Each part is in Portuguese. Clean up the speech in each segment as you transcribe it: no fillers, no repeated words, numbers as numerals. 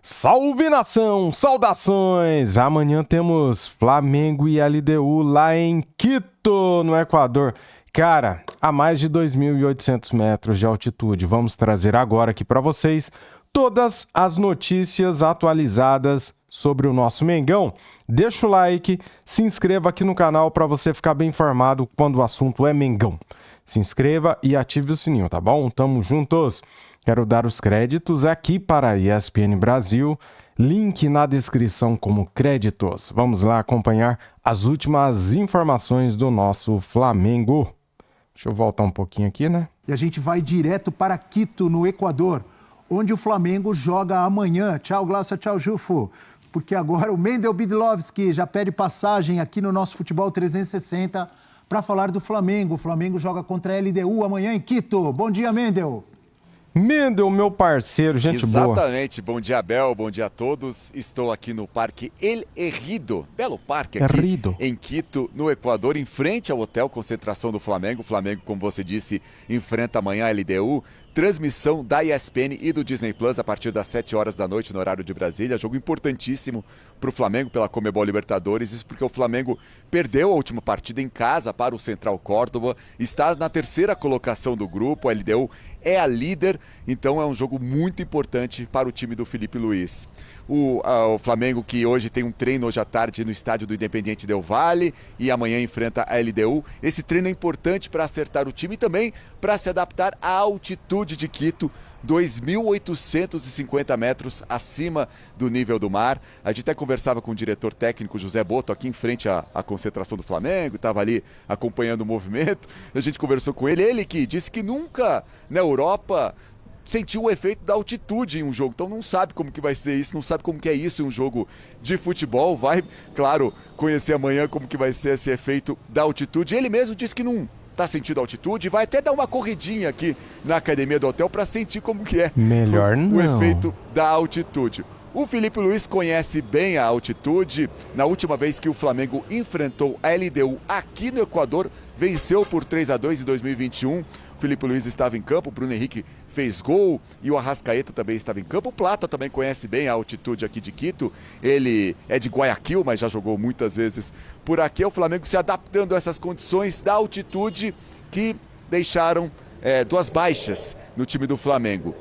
Salve nação, saudações! Amanhã temos Flamengo e LDU lá em Quito, no Equador. Cara, a mais de 2.800 metros de altitude. Vamos trazer agora aqui para vocês todas as notícias atualizadas sobre o nosso Mengão. Deixa o like, se inscreva aqui no canal para você ficar bem informado quando o assunto é Mengão. Se inscreva e ative o sininho, tá bom? Tamo juntos! Quero dar os créditos aqui para a ESPN Brasil, link na descrição como créditos. Vamos lá acompanhar as últimas informações do nosso Flamengo. Deixa eu voltar um pouquinho aqui, né? E a gente vai direto para Quito, no Equador, onde o Flamengo joga amanhã. Tchau, Glaucia, tchau, Jufo. Porque agora o Mendel Bidlovski já pede passagem aqui no nosso Futebol 360 para falar do Flamengo. O Flamengo joga contra a LDU amanhã em Quito. Bom dia, Mendel. Mendel, meu parceiro, gente boa. Exatamente, bom dia, Abel, bom dia a todos. Estou aqui no Parque El Herrido, belo parque aqui em Quito, no Equador, em frente ao hotel concentração do Flamengo. O Flamengo, como você disse, enfrenta amanhã a LDU. Transmissão da ESPN e do Disney Plus a partir das 7 horas da noite no horário de Brasília. Jogo importantíssimo para o Flamengo pela Conmebol Libertadores. Isso porque o Flamengo perdeu a última partida em casa para o Central Córdoba. Está na terceira colocação do grupo. A LDU é a líder. Então é um jogo muito importante para o time do Felipe Luiz. O Flamengo, que hoje tem um treino hoje à tarde no estádio do Independiente Del Valle e amanhã enfrenta a LDU. Esse treino é importante para acertar o time e também para se adaptar à altitude de Quito, 2.850 metros acima do nível do mar. A gente até conversava com o diretor técnico José Boto aqui em frente à concentração do Flamengo, estava ali acompanhando o movimento. A gente conversou com ele que disse que nunca na Europa sentiu o efeito da altitude em um jogo, então não sabe como que vai ser isso, não sabe como que é isso em um jogo de futebol. Vai, claro, conhecer amanhã como que vai ser esse efeito da altitude. Ele mesmo disse que não está sentindo altitude, vai até dar uma corridinha aqui na academia do hotel para sentir como que é o efeito da altitude. O Felipe Luiz conhece bem a altitude. Na última vez que o Flamengo enfrentou a LDU aqui no Equador, venceu por 3-2 em 2021. O Felipe Luiz estava em campo, o Bruno Henrique fez gol e o Arrascaeta também estava em campo. O Plata também conhece bem a altitude aqui de Quito. Ele é de Guayaquil, mas já jogou muitas vezes por aqui. O Flamengo se adaptando a essas condições da altitude que deixaram duas baixas no time do Flamengo.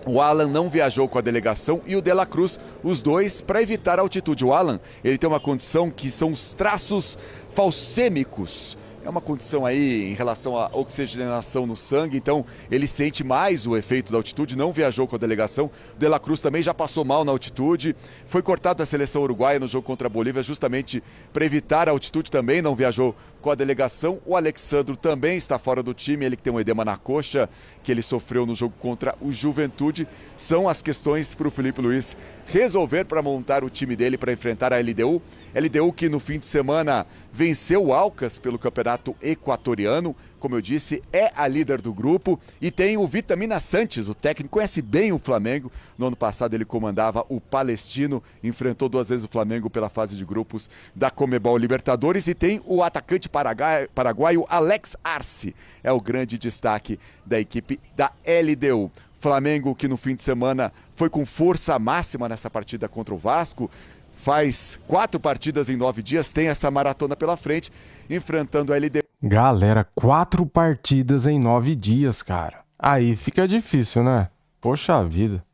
O Alan não viajou com a delegação e o De La Cruz, os dois para evitar a altitude. O Alan, ele tem uma condição que são os traços falcêmicos. É uma condição aí em relação à oxigenação no sangue, então ele sente mais o efeito da altitude, não viajou com a delegação. O De La Cruz também já passou mal na altitude, foi cortado da seleção uruguaia no jogo contra a Bolívia justamente para evitar a altitude, também não viajou com a delegação. O Alexandro também está fora do time, ele que tem um edema na coxa, que ele sofreu no jogo contra o Juventude. São as questões para o Felipe Luiz resolver para montar o time dele para enfrentar a LDU. LDU que no fim de semana venceu o Alcas pelo campeonato equatoriano, como eu disse, é a líder do grupo e tem o Vitamina Sanches, o técnico conhece bem o Flamengo. No ano passado ele comandava o Palestino, enfrentou 2 vezes o Flamengo pela fase de grupos da Conmebol Libertadores e tem o atacante paraguaio Alex Arce, é o grande destaque da equipe da LDU. Flamengo que no fim de semana foi com força máxima nessa partida contra o Vasco, faz 4 partidas em 9 dias, tem essa maratona pela frente, enfrentando a LDU. Galera, 4 partidas em 9 dias, cara. Aí fica difícil, né? Poxa vida.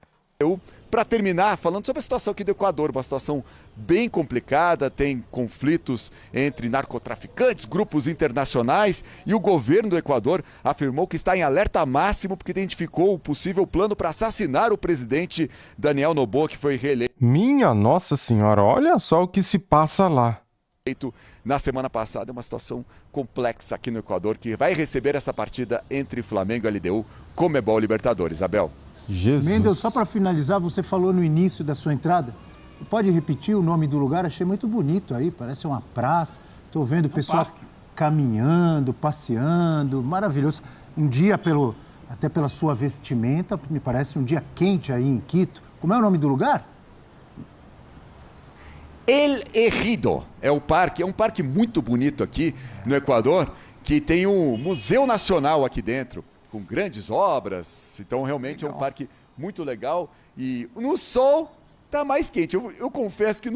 Para terminar, falando sobre a situação aqui do Equador, uma situação bem complicada, tem conflitos entre narcotraficantes, grupos internacionais, e o governo do Equador afirmou que está em alerta máximo porque identificou o possível plano para assassinar o presidente Daniel Noboa, que foi reeleito. Minha Nossa Senhora, olha só o que se passa lá. Na semana passada, é uma situação complexa aqui no Equador, que vai receber essa partida entre Flamengo e LDU, Conmebol Libertadores. Abel. Jesus. Mendel, só para finalizar, você falou no início da sua entrada, pode repetir o nome do lugar? Achei muito bonito aí, parece uma praça, estou vendo o pessoal caminhando, passeando, maravilhoso. Um dia, até pela sua vestimenta, me parece um dia quente aí em Quito. Como é o nome do lugar? El Herrido é o parque, é um parque muito bonito aqui no Equador, que tem um Museu Nacional aqui dentro, com grandes obras. Então realmente legal. É um parque muito legal e no sol tá mais quente. Eu confesso que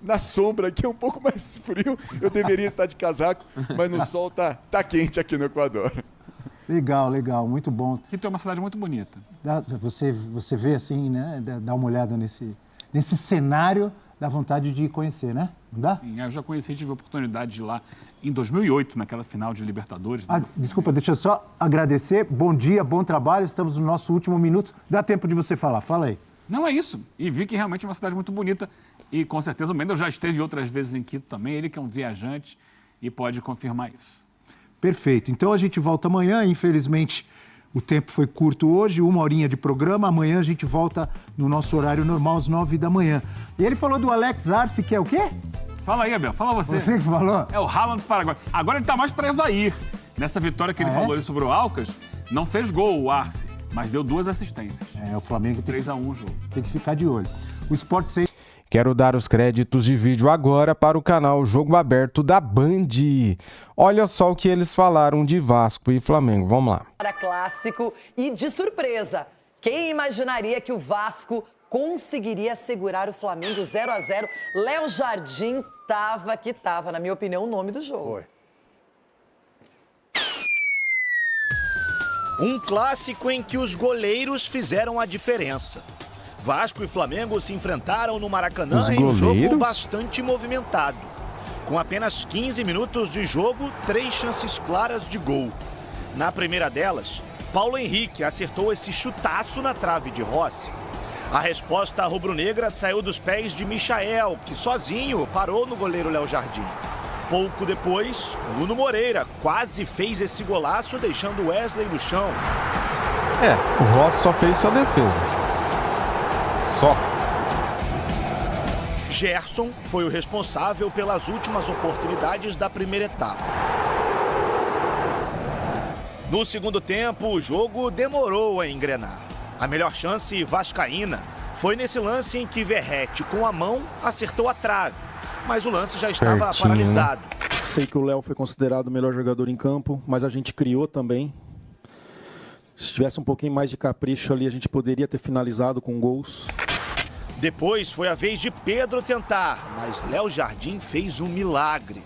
na sombra aqui é um pouco mais frio. Eu deveria estar de casaco, mas no sol tá quente aqui no Equador. Legal, muito bom. Quito é uma cidade muito bonita. Você vê assim, né? Dá uma olhada nesse cenário, dá vontade de conhecer, né? Não dá? Sim, eu já conheci, tive a oportunidade de ir lá em 2008, naquela final de Libertadores. Desculpa, deixa eu só agradecer. Bom dia, bom trabalho. Estamos no nosso último minuto. Dá tempo de você falar. Fala aí. Não, é isso. E vi que realmente é uma cidade muito bonita. E com certeza o Mendel já esteve outras vezes em Quito também. Ele que é um viajante e pode confirmar isso. Perfeito. Então a gente volta amanhã. Infelizmente o tempo foi curto hoje, 1 horinha de programa. Amanhã a gente volta no nosso horário normal, às 9 da manhã. E ele falou do Alex Arce, que é o quê? Fala aí, Abel. Fala você. Você que falou? É o Haaland do Paraguai. Agora ele tá mais para Evair. Nessa vitória que ele falou ali sobre o Alcas, não fez gol o Arce, mas deu 2 assistências. O Flamengo tem 3-1 o jogo. Tem que ficar de olho. O Sport 6... Quero dar os créditos de vídeo agora para o canal Jogo Aberto da Band. Olha só o que eles falaram de Vasco e Flamengo. Vamos lá. Para clássico e de surpresa, quem imaginaria que o Vasco conseguiria segurar o Flamengo 0-0? Léo Jardim tava, na minha opinião, o nome do jogo. Foi. Um clássico em que os goleiros fizeram a diferença. Vasco e Flamengo se enfrentaram no Maracanã em um jogo bastante movimentado. Com apenas 15 minutos de jogo, 3 chances claras de gol. Na primeira delas, Paulo Henrique acertou esse chutaço na trave de Rossi. A resposta rubro-negra saiu dos pés de Michael, que sozinho parou no goleiro Léo Jardim. Pouco depois, Nuno Moreira quase fez esse golaço, deixando Wesley no chão. O Rossi só fez sua defesa. Só. Gerson foi o responsável pelas últimas oportunidades da primeira etapa. No segundo tempo, o jogo demorou a engrenar. A melhor chance vascaína foi nesse lance em que Verratti, com a mão, acertou a trave. Mas o lance já estava paralisado. Sei que o Léo foi considerado o melhor jogador em campo, mas a gente criou também. Se tivesse um pouquinho mais de capricho ali, a gente poderia ter finalizado com gols. Depois foi a vez de Pedro tentar, mas Léo Jardim fez um milagre.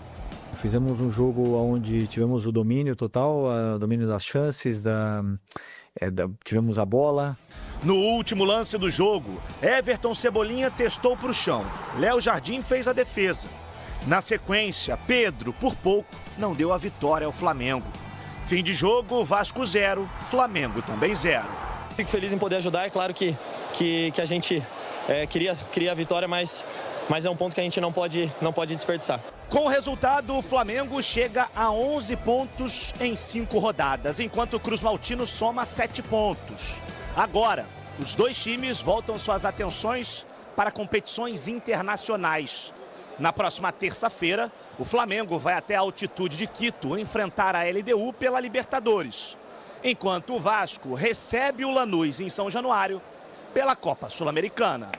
Fizemos um jogo onde tivemos o domínio total, o domínio das chances, tivemos a bola. No último lance do jogo, Everton Cebolinha testou para o chão. Léo Jardim fez a defesa. Na sequência, Pedro, por pouco, não deu a vitória ao Flamengo. Fim de jogo, Vasco 0, Flamengo também 0. Fico feliz em poder ajudar, é claro que a gente queria a vitória, mas é um ponto que a gente não pode desperdiçar. Com o resultado, o Flamengo chega a 11 pontos em 5 rodadas, enquanto o Cruz Maltino soma 7 pontos. Agora, os dois times voltam suas atenções para competições internacionais. Na próxima terça-feira, o Flamengo vai até a altitude de Quito enfrentar a LDU pela Libertadores, enquanto o Vasco recebe o Lanús em São Januário pela Copa Sul-Americana.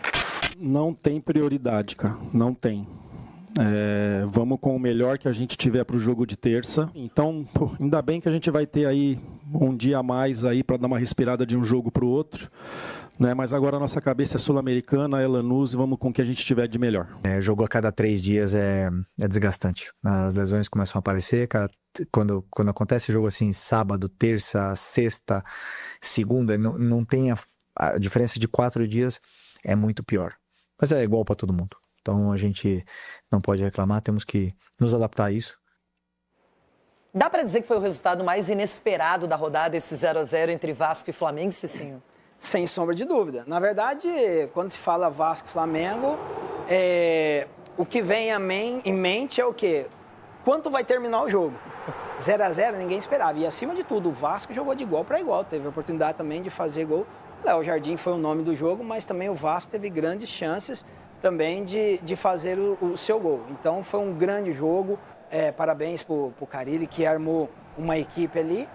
Não tem prioridade, cara. Não tem. Vamos com o melhor que a gente tiver para o jogo de terça. Então, ainda bem que a gente vai ter aí um dia a mais aí para dar uma respirada de um jogo para o outro. Né? Mas agora a nossa cabeça é sul-americana, é Lanús e vamos com o que a gente tiver de melhor. Jogo a cada 3 dias é desgastante. As lesões começam a aparecer. Quando acontece jogo assim, sábado, terça, sexta, segunda, não tem a diferença de 4 dias é muito pior. Mas é igual para todo mundo. Então a gente não pode reclamar, temos que nos adaptar a isso. Dá para dizer que foi o resultado mais inesperado da rodada, esse 0-0 entre Vasco e Flamengo, Cicinho? Sem sombra de dúvida. Na verdade, quando se fala Vasco e Flamengo, o que vem em mente é o quê? Quanto vai terminar o jogo? 0-0, ninguém esperava. E acima de tudo, o Vasco jogou de igual para igual. Teve a oportunidade também de fazer gol. Léo Jardim foi o nome do jogo, mas também o Vasco teve grandes chances também de fazer o seu gol. Então foi um grande jogo. Parabéns para o Carille, que armou uma equipe ali.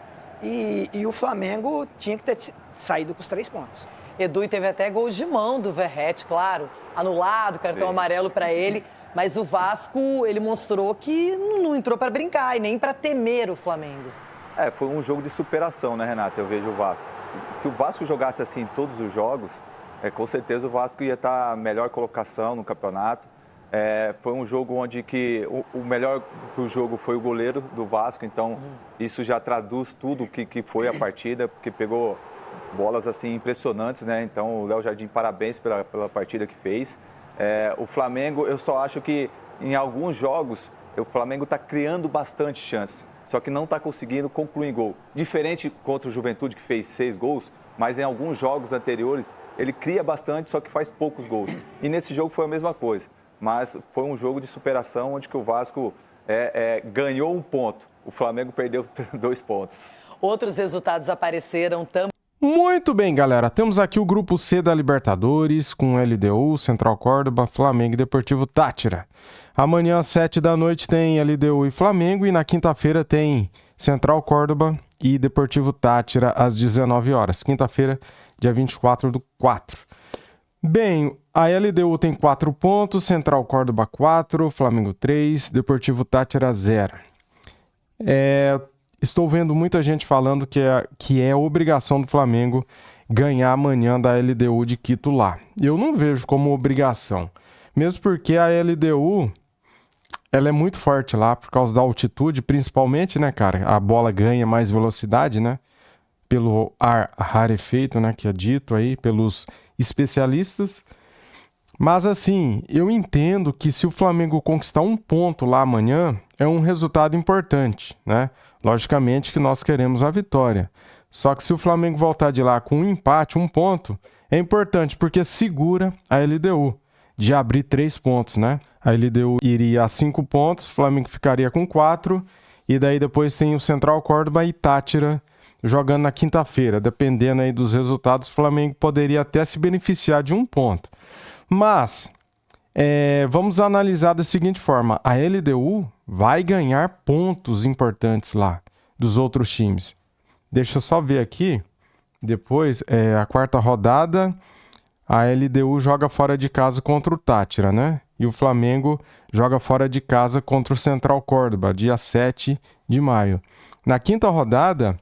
E o Flamengo tinha que ter saído com os 3 pontos. Edu, e teve até gol de mão do Verratti, claro, anulado, cartão amarelo para ele. Mas o Vasco, ele mostrou que não entrou para brincar e nem para temer o Flamengo. Foi um jogo de superação, né, Renata? Eu vejo o Vasco. Se o Vasco jogasse assim todos os jogos, com certeza o Vasco ia estar melhor colocação no campeonato. Foi um jogo onde o melhor do jogo foi o goleiro do Vasco, então isso já traduz tudo o que foi a partida, porque pegou bolas assim impressionantes, né? Então o Léo Jardim, parabéns pela partida que fez. O Flamengo, eu só acho que em alguns jogos o Flamengo está criando bastante chance, só que não está conseguindo concluir em gol. Diferente contra o Juventude, que fez 6 gols, mas em alguns jogos anteriores ele cria bastante, só que faz poucos gols. E nesse jogo foi a mesma coisa, mas foi um jogo de superação onde que o Vasco ganhou 1 ponto, o Flamengo perdeu 2 pontos. Outros resultados apareceram também. Muito bem, galera. Temos aqui o grupo C da Libertadores, com LDU, Central Córdoba, Flamengo e Deportivo Táchira. Amanhã, às 7 da noite, tem LDU e Flamengo, e na quinta-feira tem Central Córdoba e Deportivo Táchira, às 19 horas. Quinta-feira, dia 24/4. Bem, a LDU tem 4 pontos, Central Córdoba 4, Flamengo 3, Deportivo Táchira 0. Estou vendo muita gente falando que é obrigação do Flamengo ganhar amanhã da LDU de Quito lá. Eu não vejo como obrigação. Mesmo porque a LDU, ela é muito forte lá por causa da altitude, principalmente, né, cara? A bola ganha mais velocidade, né? Pelo ar rarefeito, né, que é dito aí pelos especialistas. Mas assim, eu entendo que se o Flamengo conquistar 1 ponto lá amanhã, é um resultado importante, né? Logicamente que nós queremos a vitória. Só que se o Flamengo voltar de lá com um empate, 1 ponto, é importante porque segura a LDU de abrir 3 pontos, né? A LDU iria a 5 pontos, o Flamengo ficaria com 4, e daí depois tem o Central Córdoba e Táchira jogando na quinta-feira. Dependendo aí dos resultados, o Flamengo poderia até se beneficiar de 1 ponto. Mas vamos analisar da seguinte forma: a LDU vai ganhar pontos importantes lá dos outros times. Deixa eu só ver aqui. Depois, a 4ª rodada, a LDU joga fora de casa contra o Táchira, né? E o Flamengo joga fora de casa contra o Central Córdoba, dia 7 de maio. Na 5ª rodada,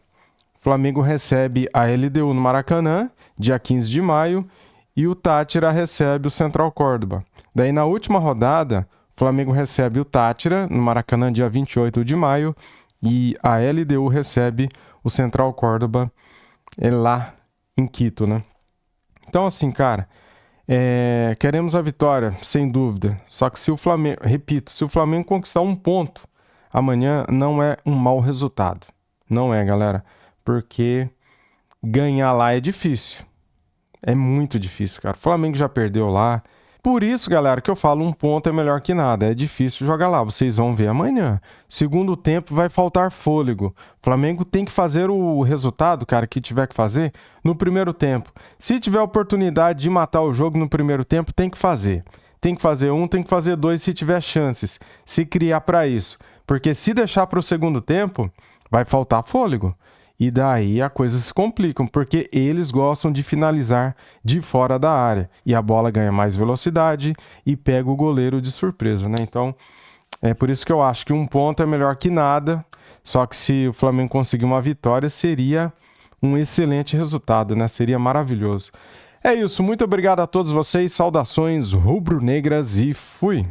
o Flamengo recebe a LDU no Maracanã, dia 15 de maio, e o Táchira recebe o Central Córdoba. Daí, na última rodada, o Flamengo recebe o Táchira no Maracanã, dia 28 de maio, e a LDU recebe o Central Córdoba lá em Quito, né? Então, assim, cara, queremos a vitória, sem dúvida. Só que se o Flamengo, repito, se o Flamengo conquistar 1 ponto amanhã, não é um mau resultado. Não é, galera, porque ganhar lá é difícil. É muito difícil, cara. O Flamengo já perdeu lá. Por isso, galera, que eu falo 1 ponto é melhor que nada. É difícil jogar lá. Vocês vão ver amanhã. Segundo tempo vai faltar fôlego. O Flamengo tem que fazer o resultado, cara, que tiver que fazer no primeiro tempo. Se tiver oportunidade de matar o jogo no primeiro tempo, tem que fazer. Tem que fazer 1, tem que fazer 2 se tiver chances. Se criar para isso. Porque se deixar para o segundo tempo, vai faltar fôlego. E daí a coisa se complica, porque eles gostam de finalizar de fora da área. E a bola ganha mais velocidade e pega o goleiro de surpresa, né? Então, é por isso que eu acho que 1 ponto é melhor que nada. Só que se o Flamengo conseguir uma vitória, seria um excelente resultado, né? Seria maravilhoso. É isso, muito obrigado a todos vocês. Saudações rubro-negras e fui!